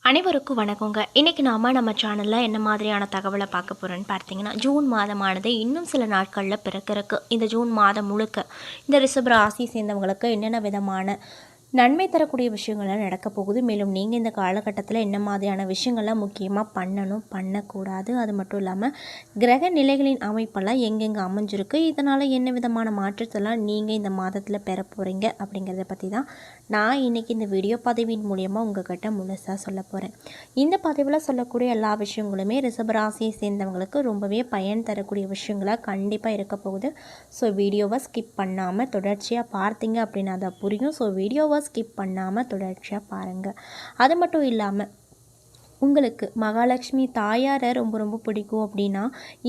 அனைவருக்கும் வணக்கங்க. இன்றைக்கி நம்ம சேனலில் என்ன மாதிரியான தகவலை பார்க்க போகிறோன்னு பார்த்தீங்கன்னா, ஜூன் மாதமானது இன்னும் சில நாட்களில் பிறக்கிறக்கு. இந்த ஜூன் மாதம் முழுக்க இந்த ரிஷப ராசி சேர்ந்தவங்களுக்கு என்னென்ன விதமான நன்மை தரக்கூடிய விஷயங்கள்லாம் நடக்க போகுது. மேலும் நீங்கள் இந்த காலகட்டத்தில் என்ன மாதிரியான விஷயங்கள்லாம் முக்கியமாக பண்ணணும், பண்ணக்கூடாது, அது மட்டும் இல்லாமல் கிரக நிலைகளின் அமைப்பெல்லாம் எங்கெங்கே அமைஞ்சிருக்கு, இதனால் என்ன விதமான மாற்றத்தெல்லாம் நீங்கள் இந்த மாதத்தில் பெற போகிறீங்க அப்படிங்கிறத பற்றி தான் நான் இன்றைக்கி இந்த வீடியோ பதிவின் மூலியமாக உங்கள்கிட்ட முழுசாக சொல்ல போகிறேன். இந்த பதிவில் சொல்லக்கூடிய எல்லா விஷயங்களுமே ரிஷபராசியை சேர்ந்தவங்களுக்கு ரொம்பவே பயன் தரக்கூடிய விஷயங்களாக கண்டிப்பாக இருக்க போகுது. ஸோ வீடியோவை ஸ்கிப் பண்ணாமல் தொடர்ச்சியாக பார்த்தீங்க அப்படின்னா தான் புரியும். ஸோ வீடியோவை ஸ்கிப் பண்ணாமல் தொடர்ச்சியாக பாருங்கள். அது மட்டும் இல்லாமல் உங்களுக்கு மகாலட்சுமி தாயாரை ரொம்ப ரொம்ப பிடிக்கும் அப்படின்னா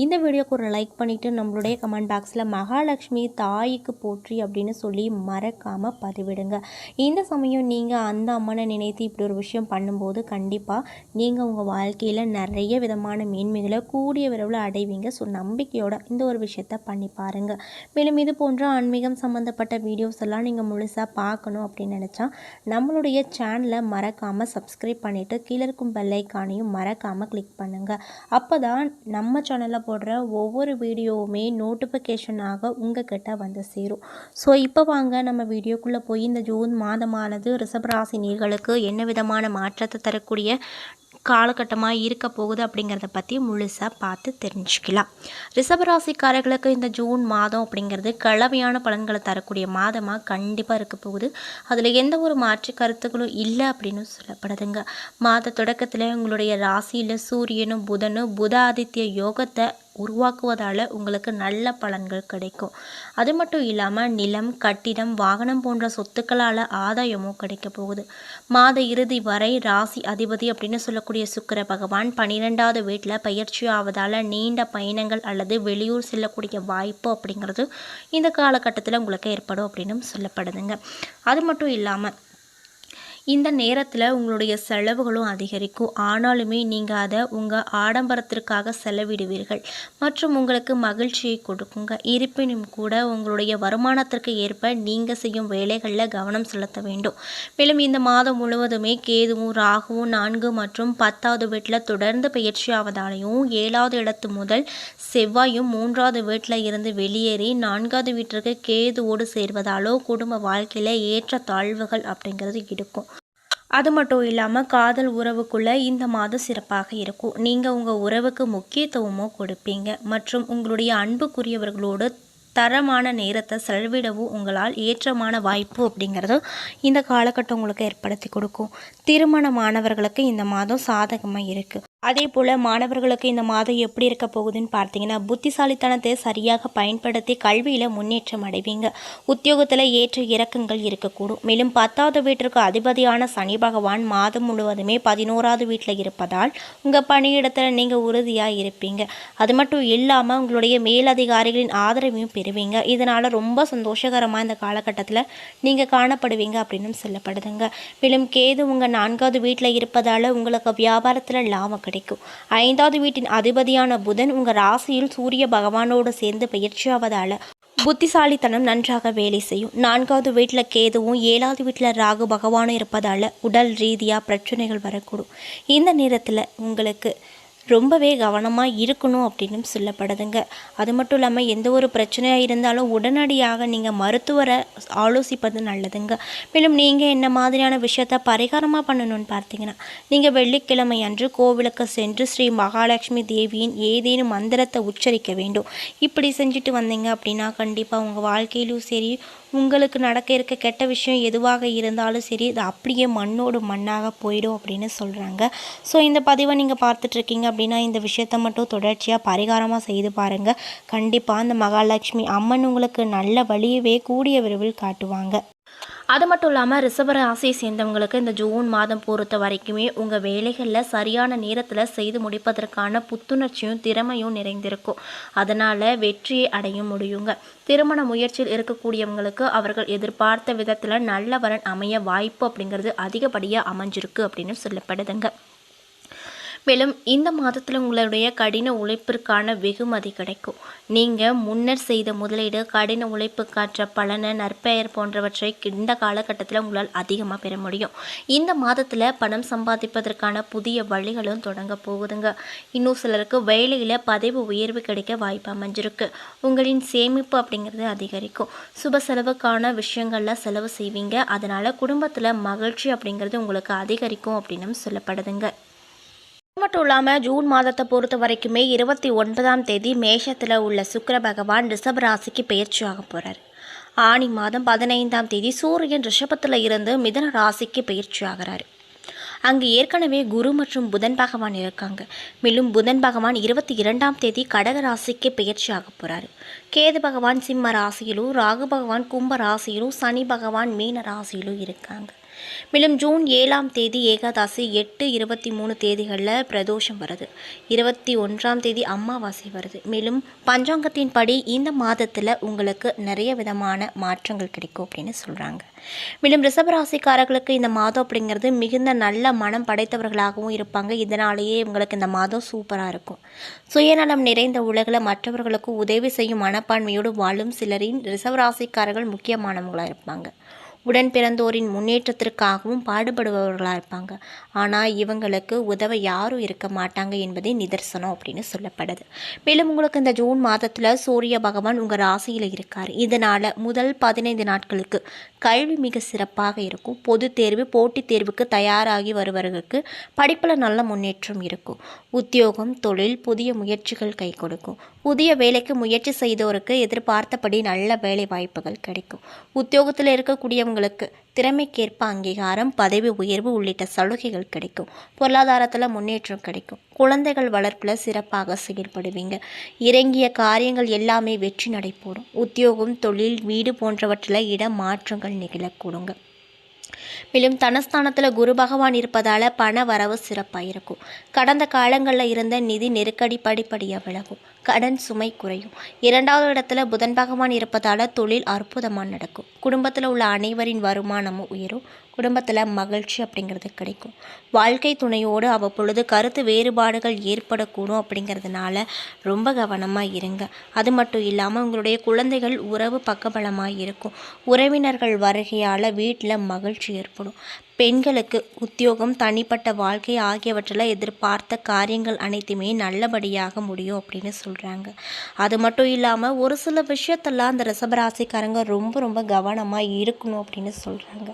இந்த வீடியோக்கு ஒரு லைக் பண்ணிவிட்டு நம்மளுடைய கமெண்ட் பாக்ஸில் மகாலட்சுமி தாய்க்கு போற்றி அப்படின்னு சொல்லி மறக்காமல் பதிவிடுங்க. இந்த சமயம் நீங்கள் அந்த அம்மனை நினைத்து இப்படி ஒரு விஷயம் பண்ணும்போது கண்டிப்பாக நீங்கள் உங்கள் வாழ்க்கையில் நிறைய விதமான மேன்மைகளை கூடிய விரைவில் அடைவீங்க. ஸோ நம்பிக்கையோட இந்த ஒரு விஷயத்தை பண்ணி பாருங்கள். மேலும் இது போன்ற ஆன்மீகம் சம்மந்தப்பட்ட வீடியோஸ் எல்லாம் நீங்கள் முழுசாக பார்க்கணும் அப்படின்னு நினச்சா நம்மளுடைய சேனலை மறக்காமல் சப்ஸ்கிரைப் பண்ணிவிட்டு கீழே இருக்கும் பெல்லை ஐகானையும் மறக்காமல் கிளிக் பண்ணுங்கள். அப்போ தான் நம்ம சேனலில் போடுற ஒவ்வொரு வீடியோவுமே நோட்டிஃபிகேஷனாக உங்கள் கிட்ட வந்து சேரும். ஸோ இப்போ வாங்க நம்ம வீடியோக்குள்ளே போய் இந்த ஜூன் மாதமானது ரிஷபராசினியர்களுக்கு என்ன விதமான மாற்றத்தை தரக்கூடிய காலகட்டமாக இருக்க போகுது அப்படிங்கிறத பற்றி முழுசாக பார்த்து தெரிஞ்சுக்கலாம். ரிஷபராசிக்காரர்களுக்கு இந்த ஜூன் மாதம் அப்படிங்கிறது கலவையான பலன்களை தரக்கூடிய மாதமாக கண்டிப்பாக இருக்க போகுது. அதில் எந்த ஒரு மாற்று கருத்துக்களும் இல்லை அப்படின்னு சொல்லப்படுதுங்க. மாத தொடக்கத்தில் உங்களுடைய ராசியில் சூரியனும் புதனும் புத ஆதித்ய யோகத்தை உருவாக்குவதால் உங்களுக்கு நல்ல பலன்கள் கிடைக்கும். அது மட்டும் இல்லாமல் நிலம், கட்டிடம், வாகனம் போன்ற சொத்துக்களால் ஆதாயமும் கிடைக்க போகுது. மாத இறுதி வரை ராசி அதிபதி அப்படின்னு சொல்லக்கூடிய சுக்கிர பகவான் 12வது வீட்டில் பயிற்சி ஆவதால் நீண்ட பயணங்கள் அல்லது வெளியூர் செல்லக்கூடிய வாய்ப்பு அப்படிங்கிறது இந்த காலகட்டத்தில் உங்களுக்கு ஏற்படும் அப்படின்னு சொல்லப்படுதுங்க. அது மட்டும் இல்லாமல் இந்த நேரத்தில் உங்களுடைய செலவுகளும் அதிகரிக்கும். ஆனாலுமே நீங்கள் அதை உங்கள் ஆடம்பரத்திற்காக செலவிடுவீர்கள் மற்றும் உங்களுக்கு மகிழ்ச்சியை கொடுக்குங்க. இருப்பினும் கூட உங்களுடைய வருமானத்திற்கு ஏற்ப நீங்கள் செய்யும் வேலைகளில் கவனம் செலுத்த வேண்டும். மேலும் இந்த மாதம் முழுவதுமே கேதுவும் ராகுவும் 4 மற்றும் 10வது வீட்டில் தொடர்ந்து பயிற்சி ஆவதாலையும் 7வது இடத்து முதல் செவ்வாயும் 3வது வீட்டில் இருந்து வெளியேறி 4வது வீட்டிற்கு கேதுவோடு சேர்வதாலோ குடும்ப வாழ்க்கையில் ஏற்ற தாழ்வுகள் அப்படிங்கிறது இருக்கும். அது மட்டும் இல்லாமல் காதல் உறவுக்குள்ளே இந்த மாதம் சிறப்பாக இருக்கும். நீங்கள் உங்கள் உறவுக்கு முக்கியத்துவமும் கொடுப்பீங்க மற்றும் உங்களுடைய அன்புக்குரியவர்களோடு தரமான நேரத்தை செலவிடவும் உங்களால் ஏற்றமான வாய்ப்பு அப்படிங்கிறது இந்த காலகட்டம் உங்களுக்கு ஏற்படுத்தி கொடுக்கும். திருமணமானவர்களுக்கு இந்த மாதம் சாதகமாக இருக்குது. அதே போல் மாணவர்களுக்கு இந்த மாதம் எப்படி இருக்க போகுதுன்னு பார்த்தீங்கன்னா புத்திசாலித்தனத்தை சரியாக பயன்படுத்தி கல்வியில் முன்னேற்றம் அடைவீங்க. உத்தியோகத்தில் ஏற்ற இறக்கங்கள் இருக்கக்கூடும். மேலும் 10வது வீட்டிற்கு அதிபதியான சனி பகவான் மாதம் முழுவதுமே 11வது வீட்டில் இருப்பதால் உங்கள் பணியிடத்தில் நீங்கள் உறுதியாக இருப்பீங்க. அது மட்டும் இல்லாமல் உங்களுடைய மேலதிகாரிகளின் ஆதரவையும் பெறுவீங்க. இதனால் ரொம்ப சந்தோஷகரமாக இந்த காலகட்டத்தில் நீங்கள் காணப்படுவீங்க அப்படின்னு சொல்லப்படுதுங்க. மேலும் கேது உங்கள் 4வது வீட்டில் இருப்பதால் உங்களுக்கு வியாபாரத்தில் லாபம் கிடைக்கும். 5வது வீட்டின் அதிபதியான புதன் உங்கள் ராசியில் சூரிய பகவானோடு சேர்ந்து பயிற்சியாவதால் புத்திசாலித்தனம் நன்றாக வேலை செய்யும். 4வது வீட்டில் கேதுவும் 7வது வீட்டில் ராகு பகவானும் இருப்பதால் உடல் ரீதியாக பிரச்சனைகள் வரக்கூடும். இந்த நேரத்தில் உங்களுக்கு ரொம்பவே கவனமாக இருக்கணும் அப்படின்னு சொல்லப்படுதுங்க. அது மட்டும் இல்லாமல் எந்த ஒரு பிரச்சனையாக இருந்தாலும் உடனடியாக நீங்கள் மருத்துவரை ஆலோசிப்பது நல்லதுங்க. மேலும் நீங்கள் என்ன மாதிரியான விஷயத்தை பரிகாரமாக பண்ணணும்னு பார்த்தீங்கன்னா நீங்கள் வெள்ளிக்கிழமை அன்று கோவிலுக்கு சென்று ஸ்ரீ மகாலட்சுமி தேவியின் ஏதேனும் மந்திரத்தை உச்சரிக்க வேண்டும். இப்படி செஞ்சுட்டு வந்தீங்க அப்படின்னா கண்டிப்பாக உங்கள் வாழ்க்கையிலும் சரி உங்களுக்கு நடக்க இருக்க கெட்ட விஷயம் எதுவாக இருந்தாலும் சரி இது அப்படியே மண்ணோடு மண்ணாக போயிடும் அப்படின்னு சொல்கிறாங்க. ஸோ இந்த பதிவை நீங்கள் பார்த்துட்ருக்கீங்க அப்படின்னா இந்த விஷயத்தை மட்டும் தொடர்ச்சியாக பரிகாரமாக செய்து பாருங்கள். கண்டிப்பாக அந்த மகாலட்சுமி அம்மன் உங்களுக்கு நல்ல வழியவே கூடிய விரைவில் காட்டுவாங்க. அது மட்டும் இல்லாமல் ரிஷபராசியை சேர்ந்தவங்களுக்கு இந்த ஜூன் மாதம் பொறுத்த வரைக்குமே உங்கள் வேலைகளில் சரியான நேரத்தில் செய்து முடிப்பதற்கான புத்துணர்ச்சியும் திறமையும் நிறைந்திருக்கும். அதனால் வெற்றியை அடைய முடியுங்க. திருமண முயற்சியில் இருக்கக்கூடியவங்களுக்கு அவர்கள் எதிர்பார்த்த விதத்தில் நல்ல வரன் அமைய வாய்ப்பு அப்படிங்கிறது அதிகப்படியாக அமைஞ்சிருக்கு அப்படின்னு சொல்லப்படுதுங்க. மேலும் இந்த மாதத்தில் உங்களுடைய கடின உழைப்பிற்கான வெகுமதி கிடைக்கும். நீங்கள் முன்னர் செய்த முதலீடு, கடின உழைப்புக்காற்ற பலனை, நற்பெயர் போன்றவற்றை இந்த காலகட்டத்தில் உங்களால் அதிகமாக பெற முடியும். இந்த மாதத்தில் பணம் சம்பாதிப்பதற்கான புதிய வழிகளும் தொடங்க போகுதுங்க. இன்னும் சிலருக்கு வேலையில் பதவி உயர்வு கிடைக்க வாய்ப்பு அமைஞ்சிருக்கு. உங்களின் சேமிப்பு அப்படிங்கிறது அதிகரிக்கும். சுப செலவுக்கான விஷயங்களில் செலவு செய்வீங்க. அதனால் குடும்பத்தில் மகிழ்ச்சி அப்படிங்கிறது உங்களுக்கு அதிகரிக்கும் அப்படின்னு சொல்லப்படுதுங்க. மட்டும் இல்லாமல் ஜூன் மாதத்தை பொறுத்த வரைக்குமே 29ஆம் தேதி மேஷத்தில் உள்ள சுக்கிர பகவான் ரிஷப ராசிக்கு பெயர்ச்சியாக போகிறார். ஆனி மாதம் 15ஆம் தேதி சூரியன் ரிஷபத்தில் இருந்து மிதுன ராசிக்கு பெயர்ச்சி ஆகிறாரு. அங்கு ஏற்கனவே குரு மற்றும் புதன் பகவான் இருக்காங்க. மேலும் புதன் பகவான் 22ஆம் தேதி கடக ராசிக்கு பெயர்ச்சி ஆக போகிறாரு. கேது பகவான் சிம்ம ராசியிலும், ராகு பகவான் கும்ப ராசியிலும், சனி பகவான் மீன ராசியிலும் இருக்காங்க. மேலும் ஜூன் 7ஆம் தேதி ஏகாதசி, 8, 23 தேதிகளில் பிரதோஷம் வருது. 21ஆம் தேதி அமாவாசை வருது. மேலும் பஞ்சாங்கத்தின் படி இந்த மாதத்தில் உங்களுக்கு நிறைய விதமான மாற்றங்கள் கிடைக்கும் அப்படின்னு சொல்கிறாங்க. மேலும் ரிஷபராசிக்காரர்களுக்கு இந்த மாதம் அப்படிங்கிறது மிகுந்த நல்ல மனம் படைத்தவர்களாகவும் இருப்பாங்க. இதனாலேயே உங்களுக்கு இந்த மாதம் சூப்பராக இருக்கும். சுயநலம் நிறைந்த உலகில் மற்றவர்களுக்கு உதவி செய்யும் மனப்பான்மையோடு வாழும் சிலரின் ரிஷபராசிக்காரர்கள் முக்கியமானவங்களாக இருப்பாங்க. உடன் பிறந்தோரின் முன்னேற்றத்திற்காகவும் பாடுபடுபவர்களாக இருப்பாங்க. ஆனால் இவங்களுக்கு உதவ யாரும் இருக்க மாட்டாங்க என்பதே நிதர்சனம் அப்படின்னு சொல்லப்படுது. மேலும் உங்களுக்கு இந்த ஜூன் மாதத்தில் சூரிய பகவான் உங்கள் ராசியில் இருக்கார். இதனால் முதல் 15 நாட்களுக்கு கல்வி மிக சிறப்பாக இருக்கும். பொது தேர்வு, போட்டித் தேர்வுக்கு தயாராகி வருபவர்களுக்கு படிப்பில் நல்ல முன்னேற்றம் இருக்கும். உத்தியோகம், தொழில், புதிய முயற்சிகள் கை கொடுக்கும். புதிய வேலைக்கு முயற்சி செய்தோருக்கு எதிர்பார்த்தபடி நல்ல வேலை வாய்ப்புகள் கிடைக்கும். உத்தியோகத்தில் இருக்கக்கூடியவங்களுக்கு திறமைக்கேற்ப அங்கீகாரம், பதவி உயர்வு உள்ளிட்ட சலுகைகள் கிடைக்கும். பொருளாதாரத்தில் முன்னேற்றம் கிடைக்கும். குழந்தைகள் வளர்ப்பில் சிறப்பாக செயல்படுவீங்க. இறங்கிய காரியங்கள் எல்லாமே வெற்றி நடைபெறும். உத்தியோகம், தொழில், வீடு போன்றவற்றில் இட மாற்றங்கள் நிகழக்கூடுங்க. மேலும் தனஸ்தானத்தில் குரு பகவான் இருப்பதால் பண வரவு சிறப்பாக இருக்கும். கடந்த காலங்களில் இருந்த நிதி நெருக்கடி படிப்படியாக விலகும். கடன் சுமை குறையும். 2வது இடத்துல புதன் பகவான் இருப்பதால் தொழில் அற்புதமாக நடக்கும். குடும்பத்தில் உள்ள அனைவரின் வருமானமும் உயரும். குடும்பத்தில் மகிழ்ச்சி அப்படிங்கிறது கிடைக்கும். வாழ்க்கை துணையோடு அவ்வப்பொழுது கருத்து வேறுபாடுகள் ஏற்படக்கூடும். அப்படிங்கிறதுனால ரொம்ப கவனமாக இருங்க. அது மட்டும் இல்லாமல் உங்களுடைய குழந்தைகள் உறவு பக்கபலமாக இருக்கும். உறவினர்கள் வருகையால் வீட்டில் மகிழ்ச்சி ஏற்படும். பெண்களுக்கு உத்தியோகம், தனிப்பட்ட வாழ்க்கை ஆகியவற்றில் எதிர்பார்த்த காரியங்கள் அனைத்துமே நல்லபடியாக முடியும் அப்படின்னு சொல்கிறாங்க. அது மட்டும் இல்லாமல் ஒரு சில விஷயத்தெல்லாம் அந்த ரிஷபராசிக்காரங்க ரொம்ப கவனமாக இருக்கணும் அப்படின்னு சொல்கிறாங்க.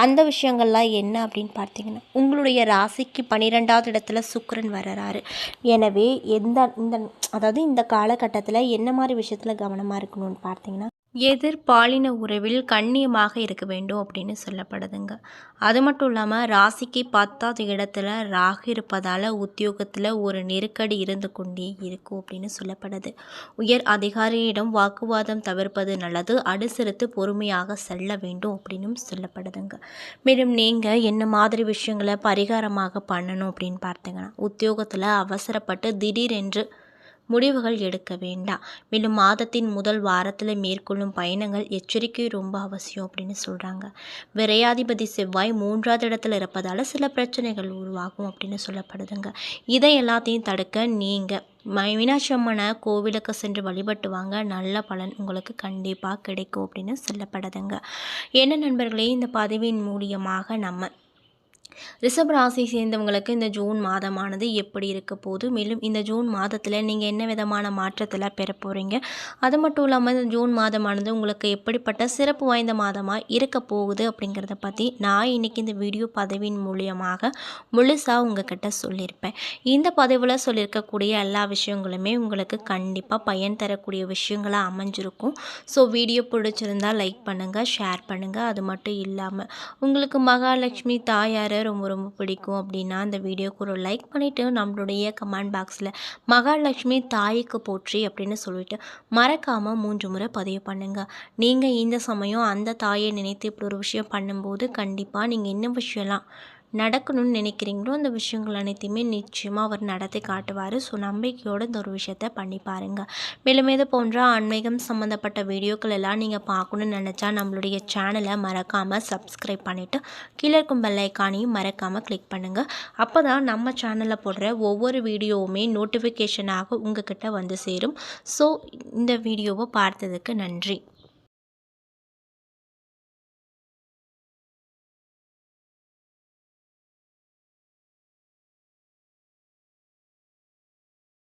அந்த விஷயங்கள்லாம் என்ன அப்படின்னு பார்த்தீங்கன்னா, உங்களுடைய ராசிக்கு 12வது இடத்துல சுக்கிரன் வர்றாரு. எனவே இந்த காலகட்டத்தில் என்ன மாதிரி விஷயத்தில் கவனமாக இருக்கணும்னு பார்த்தீங்கன்னா, எதிர்பாலின உறவில் கண்ணியமாக இருக்க வேண்டும் அப்படின்னு சொல்லப்படுதுங்க. அது மட்டும் இல்லாமல் ராசிக்கு 10வது இடத்துல ராகு இருப்பதால் உத்தியோகத்தில் ஒரு நெருக்கடி இருந்து கொண்டே இருக்கும் அப்படின்னு சொல்லப்படுது. உயர் அதிகாரியிடம் வாக்குவாதம் தவிர்ப்பது நல்லது. அனுசரித்து பொறுமையாக செல்ல வேண்டும் அப்படின்னும் சொல்லப்படுதுங்க. மேலும் நீங்கள் என்ன மாதிரி விஷயங்களை பரிகாரமாக பண்ணணும் அப்படின்னு பார்த்தீங்கன்னா, உத்தியோகத்தில் அவசரப்பட்டு திடீரென்று முடிவுகள் எடுக்க வேண்டாம். மேலும் மாதத்தின் முதல் வாரத்தில் மேற்கொள்ளும் பயணங்கள் எச்சரிக்கை ரொம்ப அவசியம் அப்படின்னு சொல்கிறாங்க. விரையாதிபதி செவ்வாய் 3வது இடத்துல இருப்பதால் சில பிரச்சனைகள் உருவாகும் அப்படின்னு சொல்லப்படுதுங்க. இதை எல்லாத்தையும் தடுக்க நீங்கள் மீனாட்சி அம்மனை கோவிலுக்கு சென்று வழிபட்டு வாங்க. நல்ல பலன் உங்களுக்கு கண்டிப்பாக கிடைக்கும் அப்படின்னு சொல்லப்படுதுங்க. என்ன நண்பர்களே, இந்த பதிவின் மூலியமாக நம்ம ரிஷப ராசி சேர்ந்தவங்களுக்கு இந்த ஜூன் மாதமானது எப்படி இருக்க போகுது, மேலும் இந்த ஜூன் மாதத்தில் நீங்கள் என்ன விதமான மாற்றத்தில் பெற போகிறீங்க, அது மட்டும் இல்லாமல் இந்த ஜூன் மாதமானது உங்களுக்கு எப்படிப்பட்ட சிறப்பு வாய்ந்த மாதமாக இருக்க போகுது அப்படிங்கிறத பற்றி நான் இன்றைக்கி இந்த வீடியோ பதிவின் மூலியமாக முழுசாக உங்ககிட்ட சொல்லியிருப்பேன். இந்த பதிவில் சொல்லியிருக்கக்கூடிய எல்லா விஷயங்களுமே உங்களுக்கு கண்டிப்பாக பயன் தரக்கூடிய விஷயங்களாக அமைஞ்சிருக்கும். ஸோ வீடியோ பிடிச்சிருந்தால் லைக் பண்ணுங்கள், ஷேர் பண்ணுங்கள். அது மட்டும் இல்லாமல் உங்களுக்கு மகாலட்சுமி தாயாரை ரொம்ப பிடிக்கும் அப்படின்னா அந்த வீடியோக்கு ஒரு லைக் பண்ணிவிட்டு நம்மளுடைய கமெண்ட் பாக்ஸில் மகாலட்சுமி தாய்க்கு போற்றி அப்படின்னு சொல்லிட்டு மறக்காமல் 3 முறை பதிவு பண்ணுங்கள். நீங்கள் இந்த சமயம் அந்த தாயை நினைத்து இப்படி ஒரு விஷயம் பண்ணும்போது கண்டிப்பாக நீங்கள் என்ன விஷயம்லாம் நடக்கணும்னு நினைக்கிறீங்களோ அந்த விஷயங்கள் அனைத்தையுமே நிச்சயமாக அவர் நடத்தி காட்டுவார். ஸோ நம்பிக்கையோடு இந்த ஒரு விஷயத்த பண்ணி பாருங்கள். மேலும் இது போன்ற ஆன்மீகம் சம்மந்தப்பட்ட வீடியோக்கள் எல்லாம் நீங்கள் பார்க்கணுன்னு நினச்சா நம்மளுடைய சேனலை மறக்காமல் சப்ஸ்கிரைப் பண்ணிவிட்டு கீழே இருக்கும் பெல் ஐக்கானையும் மறக்காமல் கிளிக் பண்ணுங்கள். அப்போ தான் நம்ம சேனலில் போடுற ஒவ்வொரு வீடியோவுமே நோட்டிஃபிகேஷனாக உங்ககிட்ட வந்து சேரும். ஸோ இந்த வீடியோவை பார்த்ததுக்கு நன்றி.